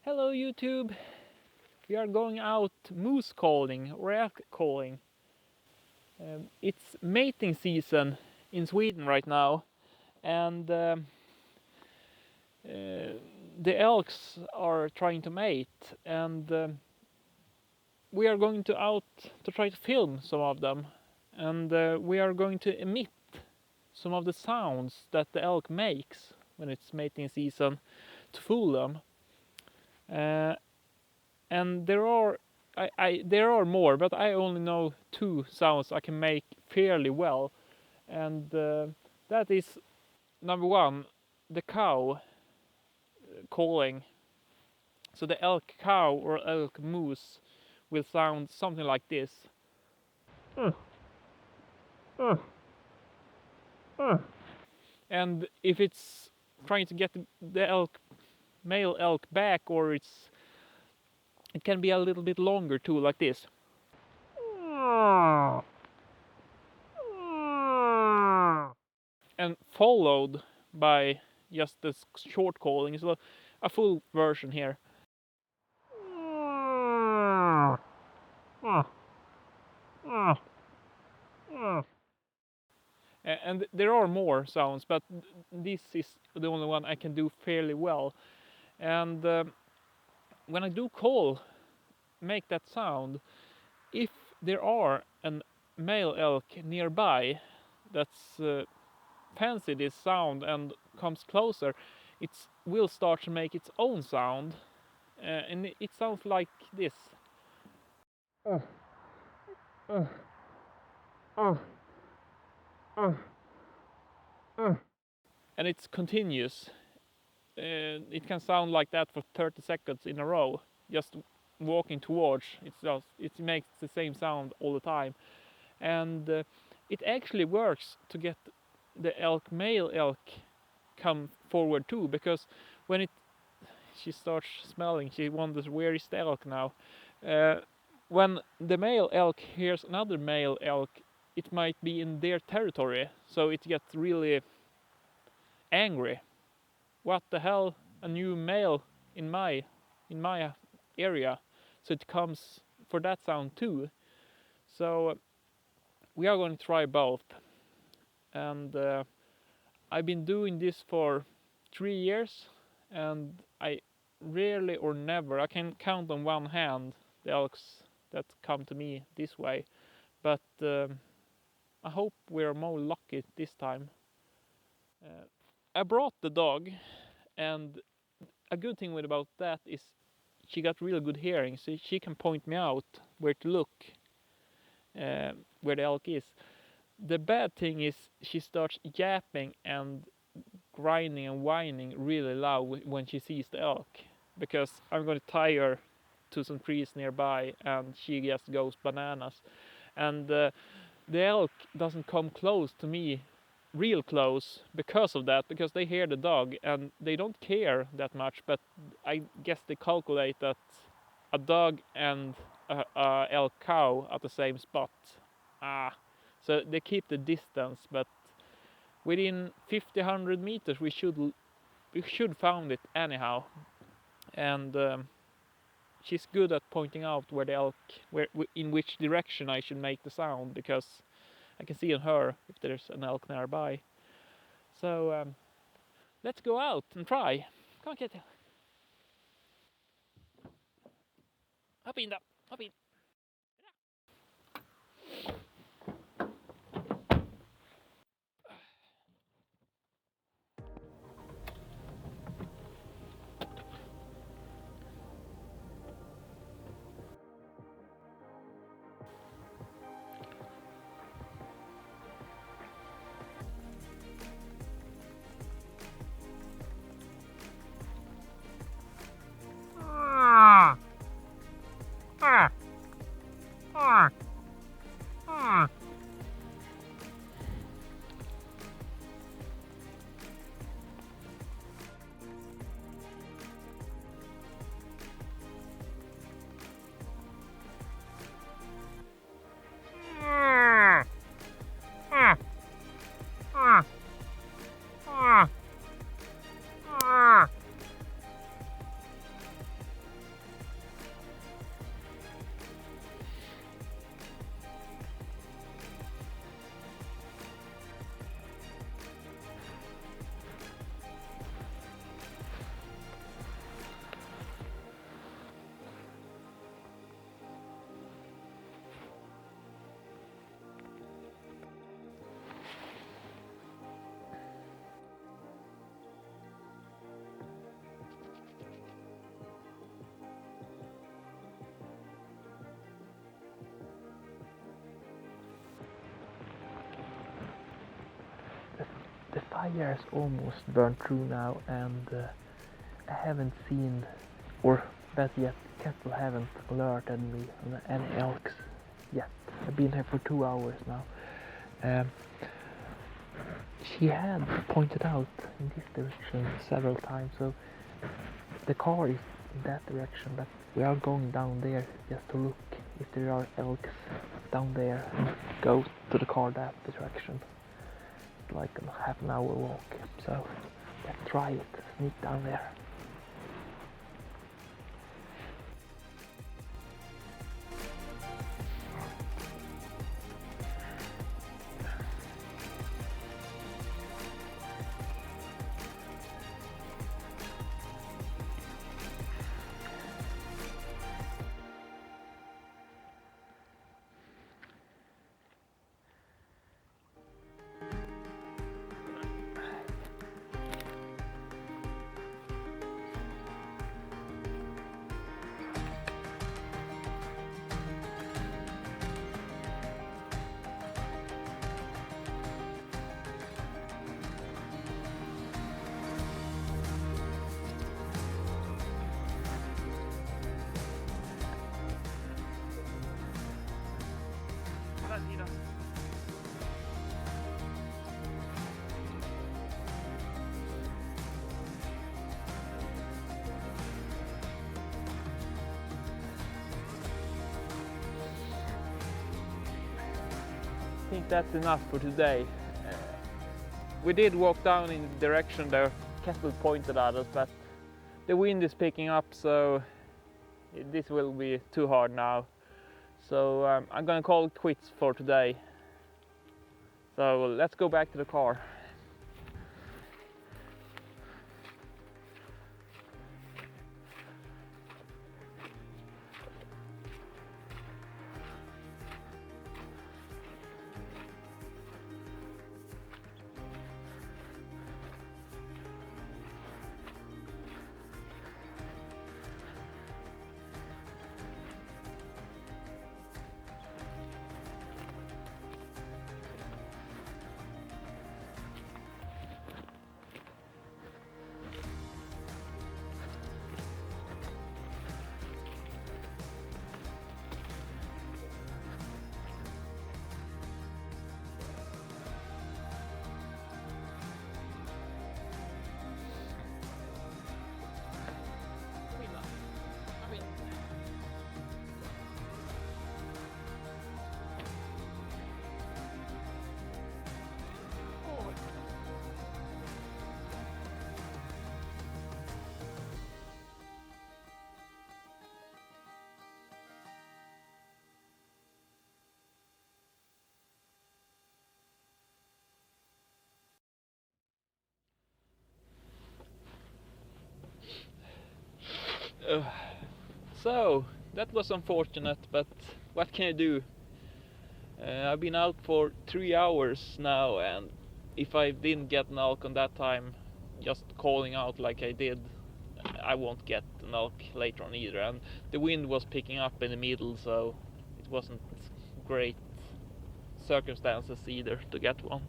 Hello YouTube! We are going out moose calling or elk calling. It's mating season in Sweden right now, and the elks are trying to mate, and we are going to out to try to film some of them, and we are going to emit some of the sounds that the elk makes when it's mating season to fool them. And there are more, but I only know two sounds I can make fairly well, and that is number one, the cow calling. So the elk cow or elk moose will sound something like this. And if it's trying to get the elk, male elk back, or it can be a little bit longer too, like this. And followed by just this short calling. So a full version here. And there are more sounds, but this is the only one I can do fairly well. And when I do make that sound, if there are a male elk nearby that's fancy this sound and comes closer, it will start to make its own sound, and it sounds like this. And it's continuous. It can sound like that for 30 seconds in a row, just walking towards. It makes the same sound all the time, and it actually works to get the male elk come forward too, because when she starts smelling, she wonders where is the elk now. When the male elk hears another male elk, it might be in their territory, so it gets really angry. What the hell, a new male in my area? So it comes for that sound too. So we are going to try both, and I've been doing this for 3 years, and I rarely or never, I can count on one hand the elks that come to me this way, but I hope we're more lucky this time. I brought the dog, and a good thing about that is she got really good hearing, so she can point me out where to look, where the elk is. The bad thing is she starts yapping and grinding and whining really loud when she sees the elk, because I'm going to tie her to some trees nearby and she just goes bananas. And the elk doesn't come close to me, real close, because of that, because they hear the dog and they don't care that much, but I guess they calculate that a dog and a elk cow at the same spot. So they keep the distance, but within 50-100 meters we should found it anyhow. And she's good at pointing out where the elk, in which direction I should make the sound, because I can see on her if there's an elk nearby. So let's go out and try. Come on, Kitty. Hop in. tires almost burned through now, and I haven't seen, or better yet, Kettle haven't alerted me on any elks yet. I've been here for 2 hours now. She had pointed out in this direction several times, so the car is in that direction, but we are going down there just to look if there are elks down there and go to the car that direction. It's like a half an hour walk, so let's try it, sneak down there. I think that's enough for today. We did walk down in the direction the Kettle pointed at us, but the wind is picking up, so this will be too hard now. So I'm gonna call it quits for today. So let's go back to the car. So that was unfortunate, but what can you do? I've been out for 3 hours now, and if I didn't get an elk on that time, just calling out like I did, I won't get an elk later on either. And the wind was picking up in the middle, so it wasn't great circumstances either to get one.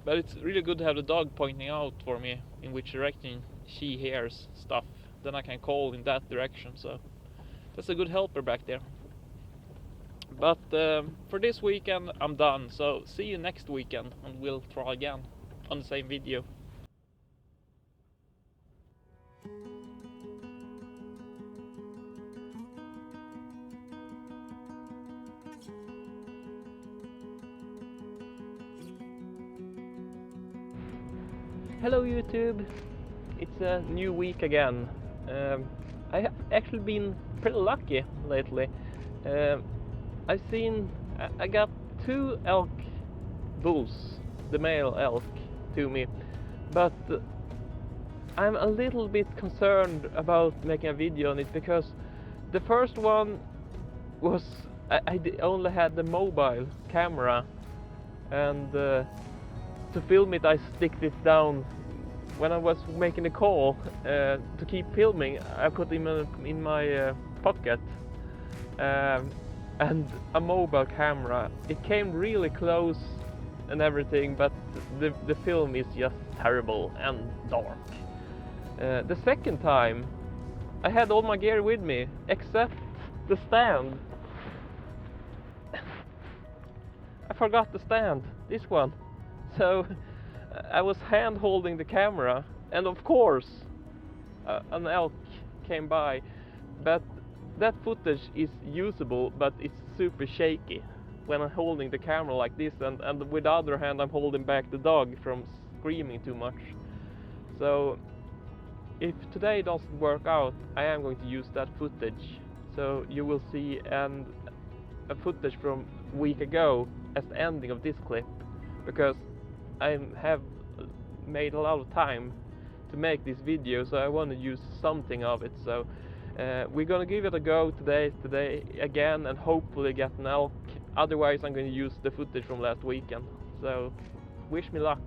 But it's really good to have the dog pointing out for me in which direction she hears stuff. Then I can call in that direction, so that's a good helper back there. But for this weekend I'm done, so see you next weekend and we'll try again on the same video. Hello YouTube, it's a new week again. I actually been pretty lucky lately. I got 2 elk bulls, the male elk, to me, but I'm a little bit concerned about making a video on it because the first one was I only had the mobile camera, and to film it I sticked it down. When I was making the call to keep filming, I put him in my pocket, and a mobile camera. It came really close and everything, but the film is just terrible and dark. The second time I had all my gear with me except the stand. I forgot the stand, this one. So I was hand holding the camera, and of course an elk came by, but that footage is usable, but it's super shaky when I'm holding the camera like this, and with the other hand I'm holding back the dog from screaming too much. So if today doesn't work out, I am going to use that footage. So you will see a footage from a week ago as the ending of this clip, because I have made a lot of time to make this video, so I want to use something of it. So we're gonna give it a go today again, and hopefully get an elk. Otherwise I'm going to use the footage from last weekend. So wish me luck.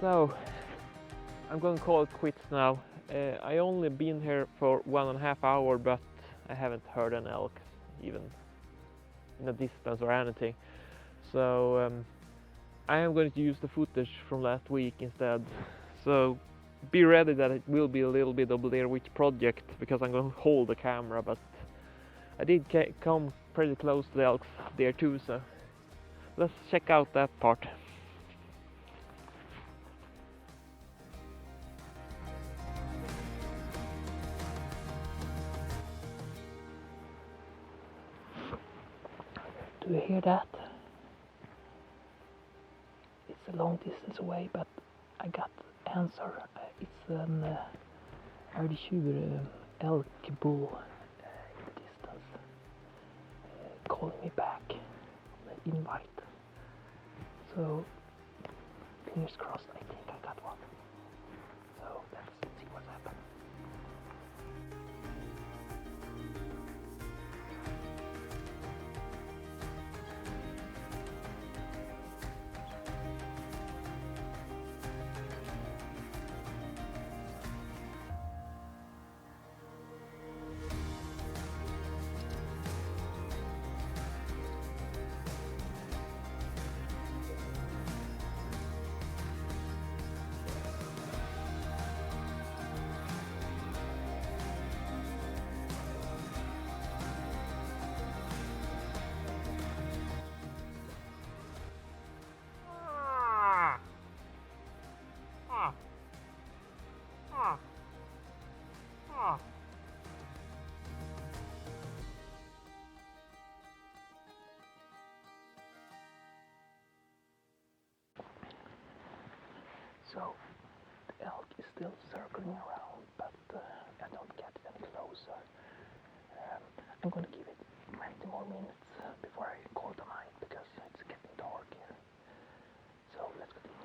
So I'm going to call it quits now. I only been here for 1.5 hours, but I haven't heard an elk even in a distance or anything. So I am going to use the footage from last week instead. So be ready that it will be a little bit of Blair Witch Project, because I'm going to hold the camera, but I did come pretty close to the elks there too, so let's check out that part. Do you hear that? It's a long distance away, but I got answer. It's an elk bull in the distance calling me back on the invite. So fingers crossed, I think I got one. So let's see what's happening. So the elk is still circling around, but I don't get it any closer. I'm going to give it 20 more minutes before I call the night because it's getting dark here. So let's continue.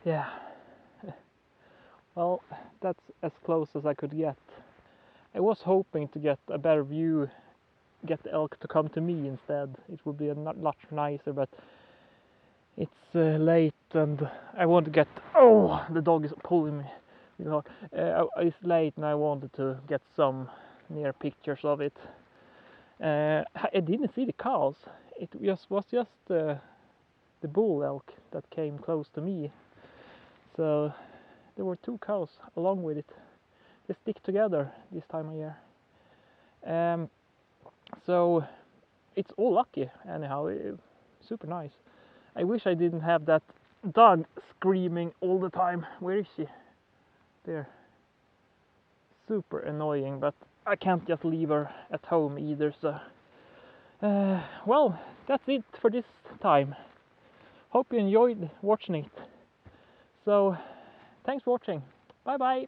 Yeah, well, that's as close as I could get. I was hoping to get a better view, get the elk to come to me instead. It would be a lot nicer, but it's late and I want to get. Oh, the dog is pulling me. It's late and I wanted to get some near pictures of it. I didn't see the cows. It was just the bull elk that came close to me. So there were 2 cows along with it. They stick together this time of year. So it's all lucky anyhow. Super nice. I wish I didn't have that dog screaming all the time. Where is she? There. Super annoying, but I can't just leave her at home either. So well, that's it for this time. Hope you enjoyed watching it. So thanks for watching. Bye bye.